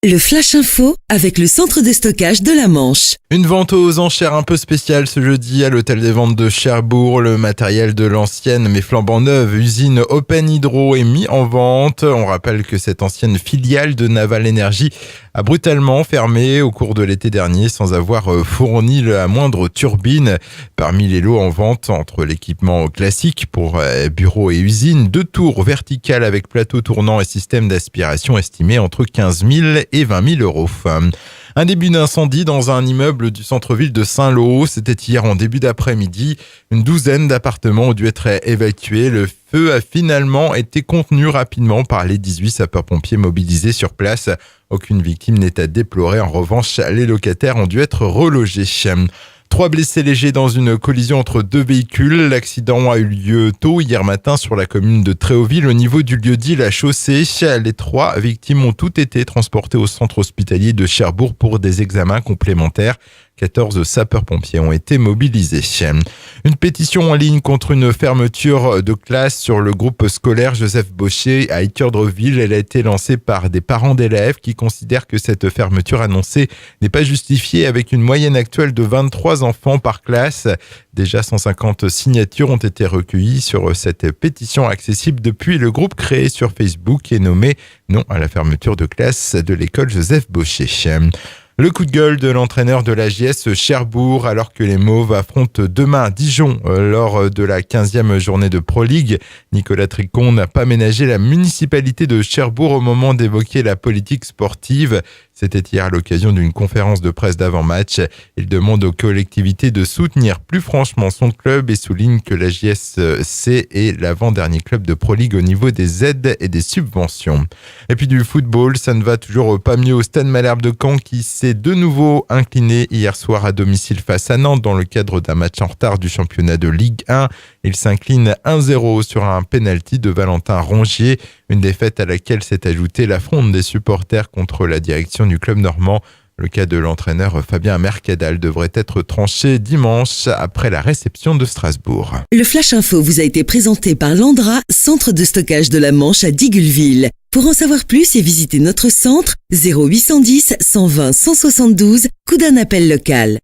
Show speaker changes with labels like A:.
A: Le Flash Info avec le centre de stockage de la Manche.
B: Une vente aux enchères un peu spéciale ce jeudi à l'hôtel des ventes de Cherbourg. Le matériel de l'ancienne mais flambant neuve usine Open Hydro est mis en vente. On rappelle que cette ancienne filiale de Naval Energy a brutalement fermé au cours de l'été dernier sans avoir fourni la moindre turbine. Parmi les lots en vente, entre l'équipement classique pour bureaux et usines, 2 tours verticales avec plateau tournant et système d'aspiration estimés entre 15 000 et 20 000 euros. Un début d'incendie dans un immeuble du centre-ville de Saint-Lô. C'était hier en début d'après-midi. Une douzaine d'appartements ont dû être évacués. Le feu a finalement été contenu rapidement par les 18 sapeurs-pompiers mobilisés sur place. Aucune victime n'est à déplorer. En revanche, les locataires ont dû être relogés. 3 blessés légers dans une collision entre 2 véhicules. L'accident a eu lieu tôt hier matin sur la commune de Tréauville au niveau du lieu-dit La Chaussée. Les 3 victimes ont toutes été transportées au centre hospitalier de Cherbourg pour des examens complémentaires. 14 sapeurs-pompiers ont été mobilisés. Une pétition en ligne contre une fermeture de classe sur le groupe scolaire Joseph Bochet à Équeurdreville. Elle a été lancée par des parents d'élèves qui considèrent que cette fermeture annoncée n'est pas justifiée avec une moyenne actuelle de 23 enfants par classe. Déjà 150 signatures ont été recueillies sur cette pétition accessible depuis le groupe créé sur Facebook et nommé « Non à la fermeture de classe de l'école Joseph Bochet ». Le coup de gueule de l'entraîneur de la JS Cherbourg alors que les Mauves affrontent demain Dijon lors de la 15e journée de Pro League. Nicolas Tricon n'a pas ménagé la municipalité de Cherbourg au moment d'évoquer la politique sportive. C'était hier à l'occasion d'une conférence de presse d'avant-match. Il demande aux collectivités de soutenir plus franchement son club et souligne que la JSC est l'avant-dernier club de Pro League au niveau des aides et des subventions. Et puis du football, ça ne va toujours pas mieux au Stade Malherbe de Caen qui s'est de nouveau incliné hier soir à domicile face à Nantes dans le cadre d'un match en retard du championnat de Ligue 1. Il s'incline 1-0 sur un pénalty de Valentin Rongier, une défaite à laquelle s'est ajoutée l'affront des supporters contre la direction du club normand. Le cas de l'entraîneur Fabien Mercadal devrait être tranché dimanche après la réception de Strasbourg.
A: Le Flash Info vous a été présenté par Landra, centre de stockage de la Manche à Digguleville. Pour en savoir plus et visiter notre centre, 0810 120 172, coup d'un appel local.